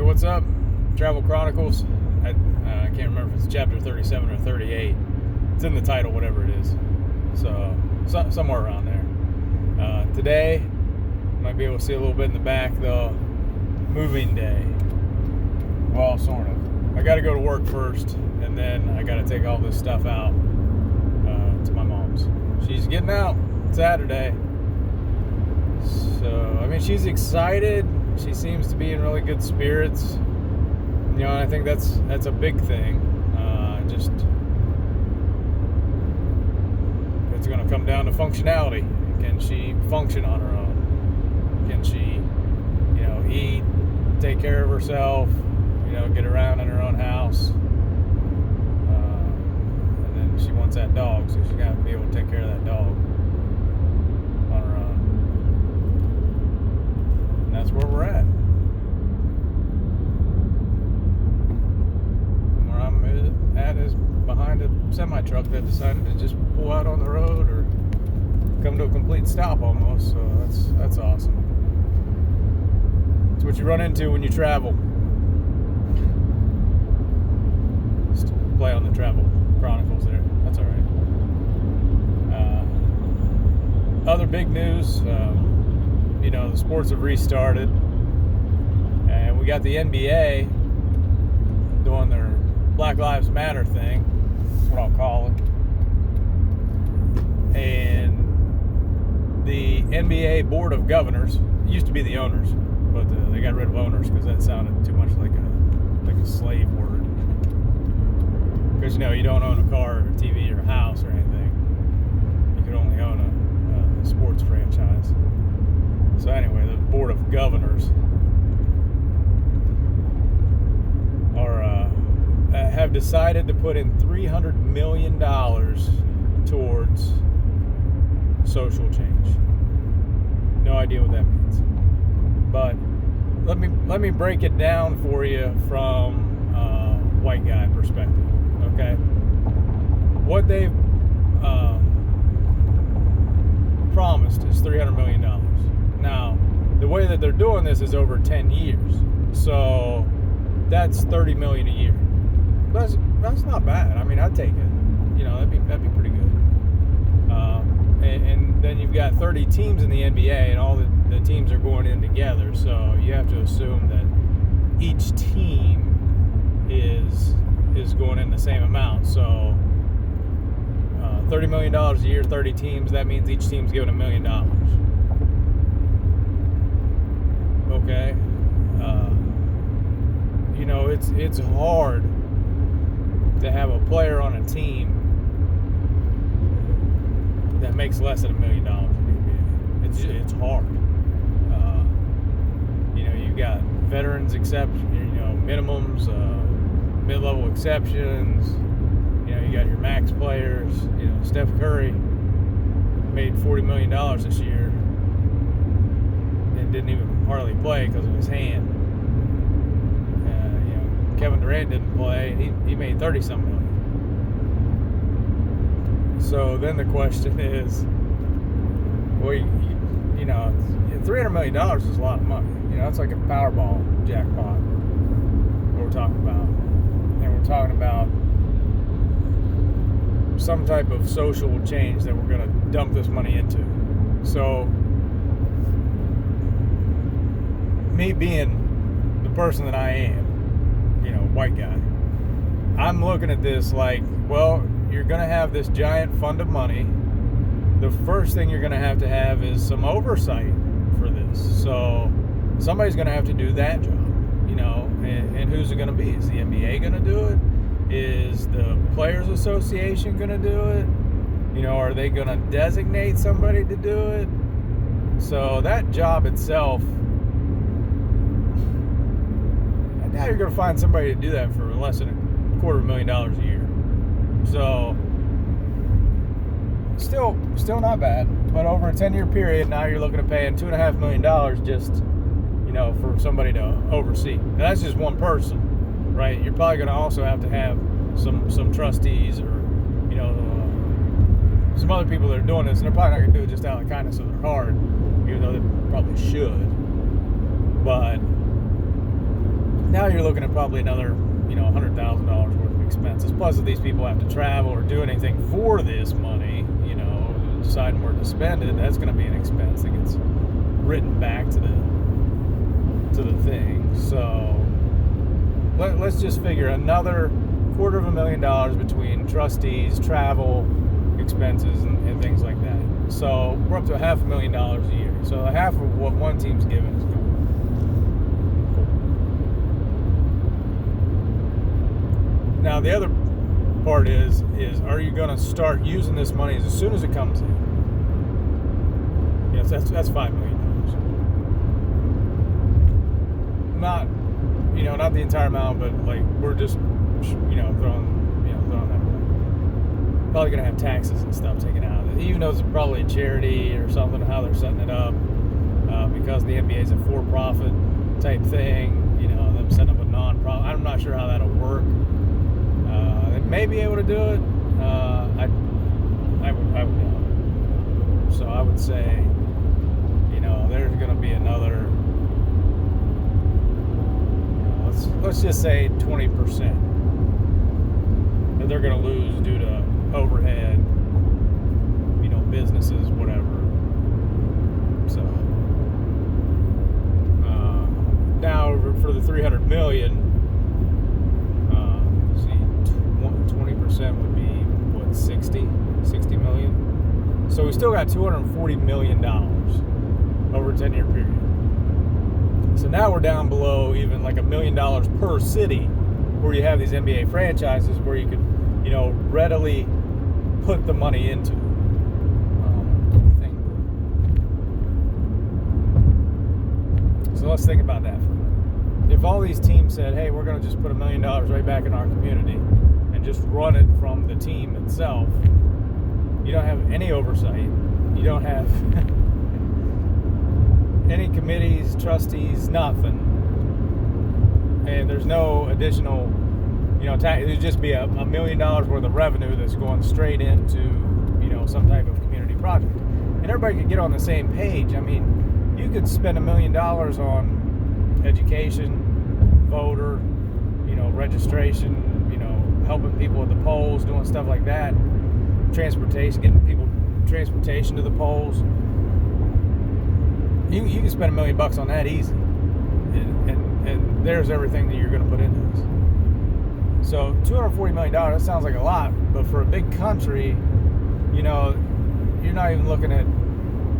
what's up? Travel Chronicles. I can't remember if it's chapter 37 or 38. It's in the title, whatever it is. So somewhere around there. Today, might be able to see a little bit in the back though. Moving day. Well, sort of. I got to go to work first, and then I got to take all this stuff out to my mom's. She's getting out Saturday. So, I mean, she's excited. She seems to be in really good spirits. You know, and I think that's a big thing. Just it's going to come down to functionality. Can she function on her own? Can she, eat, take care of herself, get around in her own house? And then she wants that dog, so she's got to be able to take care of that dog on her own. And that's where we're at. Where I'm at is behind a semi-truck that decided to just pull out on the road or come to a complete stop almost, so that's awesome. It's what you run into when you travel. Just play on the Travel Chronicles there. That's all right. Other big news, the sports have restarted, and we got the NBA doing their Black Lives Matter thing. That's what I'll call it. And the NBA Board of Governors, used to be the owners, but they got rid of owners because that sounded too much like a slave word. Because you don't own a car or a TV or a house or anything. You could only own a sports franchise. So anyway, the Board of Governors have decided to put in $300 million towards social change. No idea what that means, but let me break it down for you from a white guy perspective. Okay, what they've promised is $300 million. Now, the way that they're doing this is over 10 years, so that's $30 million a year. That's not bad. I mean, I'd take it. That'd be pretty good. And then you've got 30 teams in the NBA, and all the teams are going in together. So you have to assume that each team is going in the same amount. So $30 million a year, 30 teams. That means each team's given $1 million. Okay. It's hard to have a player on a team that makes less than $1 million in the NBA. It's hard. You've got veterans minimums, mid-level exceptions. You got your max players. Steph Curry made $40 million this year and didn't even hardly play because of his hand. Kevin Durant didn't play. He made 30-some million. So then the question is, well, $300 million is a lot of money. It's like a Powerball jackpot. What we're talking about, and we're talking about some type of social change that we're going to dump this money into. So, me being the person that I am, white guy, I'm looking at this like, well, you're going to have this giant fund of money. The first thing you're going to have is some oversight for this. So somebody's going to have to do that job, and who's it going to be? Is the NBA going to do it? Is the Players Association going to do it? Are they going to designate somebody to do it? So that job itself, now you're going to find somebody to do that for less than $250,000 a year. So still not bad, but over a 10-year period, now you're looking at paying $2.5 million just for somebody to oversee. And that's just one person, right? You're probably going to also have to have some trustees or some other people that are doing this, and they're probably not going to do it just out of the kindness of their heart, even though they probably should. But Now you're looking at probably another, $100,000 worth of expenses. Plus, if these people have to travel or do anything for this money, deciding where to spend it, that's going to be an expense that gets written back to the thing. So let's just figure another $250,000 between trustees, travel, expenses, and things like that. So we're up to $500,000 a year. So half of what one team's given is gone. Now the other part is are you going to start using this money as soon as it comes in? Yes, that's $5 million. Not the entire amount, but like we're just throwing that away. Probably going to have taxes and stuff taken out of it, even though it's probably a charity or something. How they're setting it up, because the NBA is a for-profit type thing. Them setting up a non-profit. I'm not sure how that'll work. They may be able to do it. I would doubt it. So I would say, there's going to be another. Let's just say 20% that they're going to lose due to overhead, businesses, whatever. So now for the $300 million. 20% would be what, 60 million. So we still got $240 million over a 10-year period. So now we're down below even like $1 million per city, where you have these NBA franchises where you could, readily put the money into. So let's think about that for a minute. If all these teams said, hey, we're going to just put $1 million right back in our community and just run it from the team itself, you don't have any oversight. You don't have any committees, trustees, nothing. And there's no additional, tax. It'd just be $1 million worth of revenue that's going straight into, some type of community project. And everybody could get on the same page. I mean, you could spend $1 million on education, voter, registration, helping people at the polls, doing stuff like that, transportation, getting people transportation to the polls. You can spend $1 million on that easy, and there's everything that you're going to put into this. So $240 million, that sounds like a lot, but for a big country, you're not even looking at,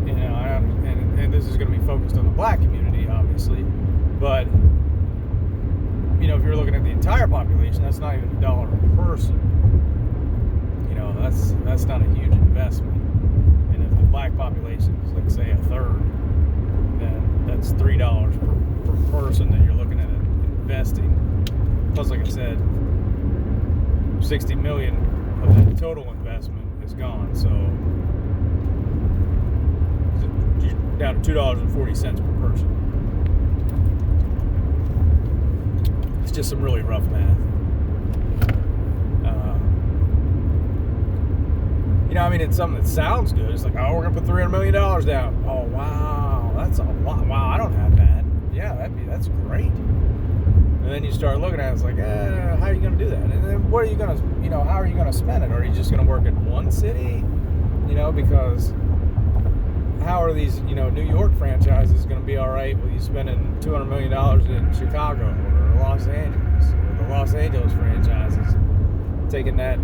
and this is going to be focused on the black community, obviously, but if you're looking at the entire population, that's not even $1 a person. That's not a huge investment. And if the black population is, like, say, a third, then that's $3 per person that you're looking at investing. Plus, like I said, $60 million of the total investment is gone. So you're down to $2.40 per person. It's just some really rough math. It's something that sounds good. It's like, oh, we're going to put $300 million down. Oh, wow. That's a lot. Wow, I don't have that. Yeah, that's great. And then you start looking at it, it's like, how are you going to do that? And then what are you going to, how are you going to spend it? Are you just going to work in one city? Because how are these, New York franchises going to be all right with you spending $200 million in Chicago or Los Angeles? Or the Los Angeles franchises taking that,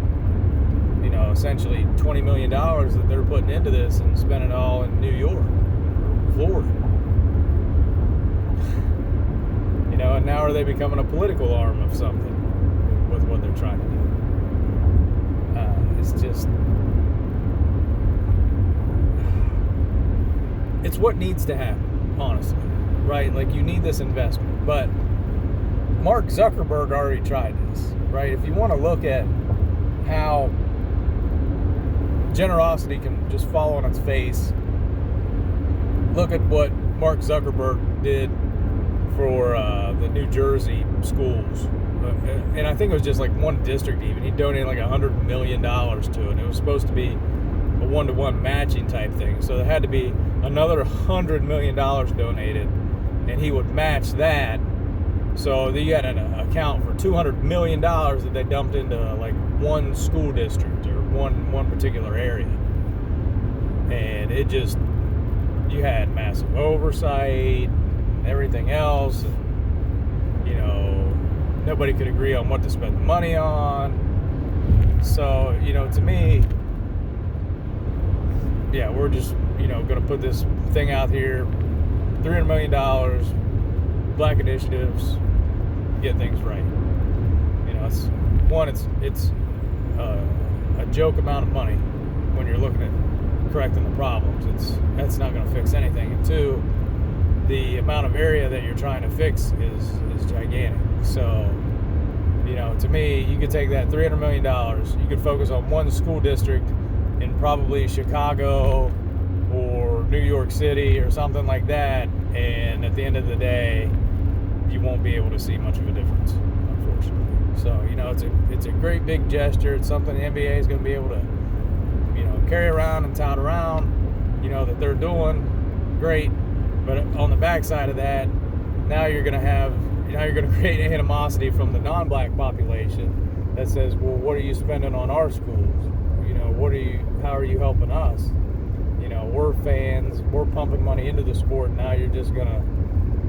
essentially $20 million that they're putting into this and spending it all in New York or Florida. And now are they becoming a political arm of something with what they're trying to do? It's just, it's what needs to happen, honestly, right? Like, you need this investment, but Mark Zuckerberg already tried this, right? If you want to look at how generosity can just fall on its face, look at what Mark Zuckerberg did for the New Jersey schools. And I think it was just like one district even. He donated like $100 million to it. And it was supposed to be a one-to-one matching type thing. So there had to be another $100 million donated. And he would match that So you had an account for $200 million that they dumped into like one school district or one particular area. And it just, you had massive oversight and everything else. And, you know, nobody could agree on what to spend the money on. So, you know, to me, yeah, we're just, you know, going to put this thing out here, $300 million, black initiatives, get things right. You know, it's a joke amount of money when you're looking at correcting the problems. That's not going to fix anything. And two, the amount of area that you're trying to fix is gigantic. So, you know, to me, you could take that $300 million, you could focus on one school district in probably Chicago or New York City or something like that, and at the end of the day, you won't be able to see much of a difference, unfortunately. So, you know, it's a great big gesture. It's something the NBA is going to be able to, you know, carry around and tout around, you know, that they're doing great. But on the backside of that, now you're going to create animosity from the non-black population that says, well, what are you spending on our schools? You know, how are you helping us? You know, we're fans, we're pumping money into the sport, and now you're just going to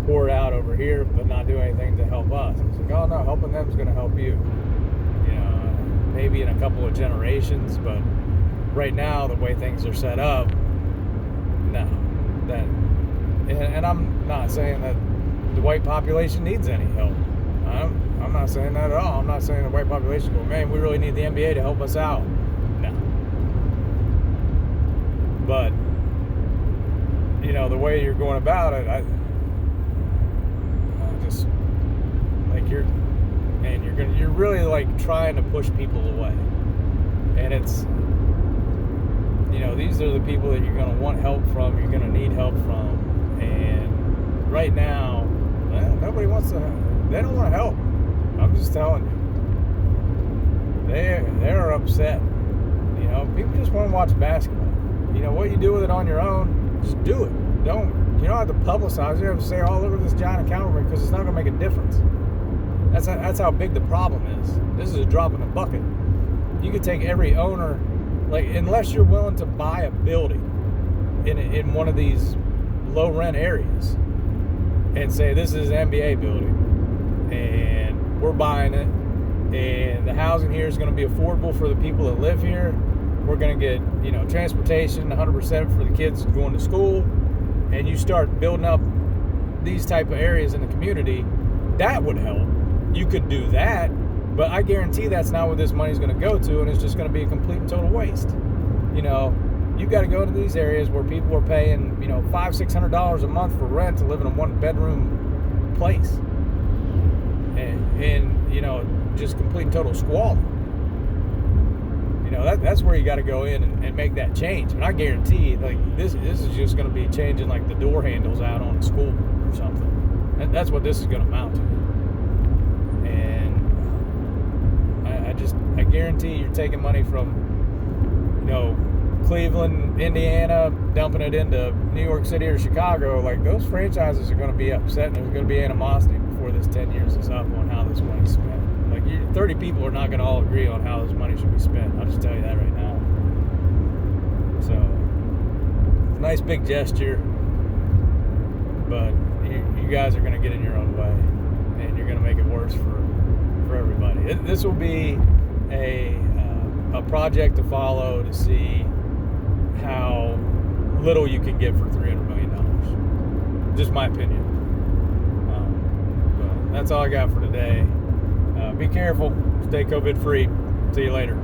pour it out over here but not do anything to help us. It's like, oh no, helping them is going to help you. You know, maybe in a couple of generations, but right now, the way things are set up, no. And I'm not saying that the white population needs any help. I'm not saying that at all. I'm not saying the white population go, man, we really need the NBA to help us out. No. But, you know, the way you're going about it, I just, like, you're really like trying to push people away. And it's, you know, these are the people that you're going to want help from, you're going to need help from. And right now, nobody wants to, they don't want to help. I'm just telling you. They're upset. You know, people just want to watch basketball. You know, what you do with it on your own, just do it. You don't have to publicize it. You have to say all over this giant account because it's not going to make a difference. That's how big the problem is. This is a drop in the bucket. You could take every owner, like, unless you're willing to buy a building in one of these low rent areas and say, this is an NBA building and we're buying it and the housing here is going to be affordable for the people that live here. We're going to get, you know, transportation 100% for the kids going to school, and you start building up these type of areas in the community, that would help. You could do that, but I guarantee that's not what this money's going to go to, and it's just going to be a complete and total waste. You know, you've got to go to these areas where people are paying, you know, $500-600 a month for rent to live in a one-bedroom place, and you know, just complete and total squalor. You know, that's where you got to go in and make that change. And I guarantee, like, this is just going to be changing, like, the door handles out on a school or something. And that's what this is going to amount to. And I guarantee you're taking money from, you know, Cleveland, Indiana, dumping it into New York City or Chicago. Like, those franchises are going to be upset, and there's going to be animosity before this 10 years is up on how this money's spent. Like, 30 people are not going to all agree on how this money should be spent. I'll just tell you that right now. So, it's a nice big gesture, but you guys are going to get in your own way, and you're going to make it worse for everybody. This will be a project to follow to see how little you can get for $300 million. Just my opinion. But that's all I got for today. Be careful. Stay COVID free. See you later.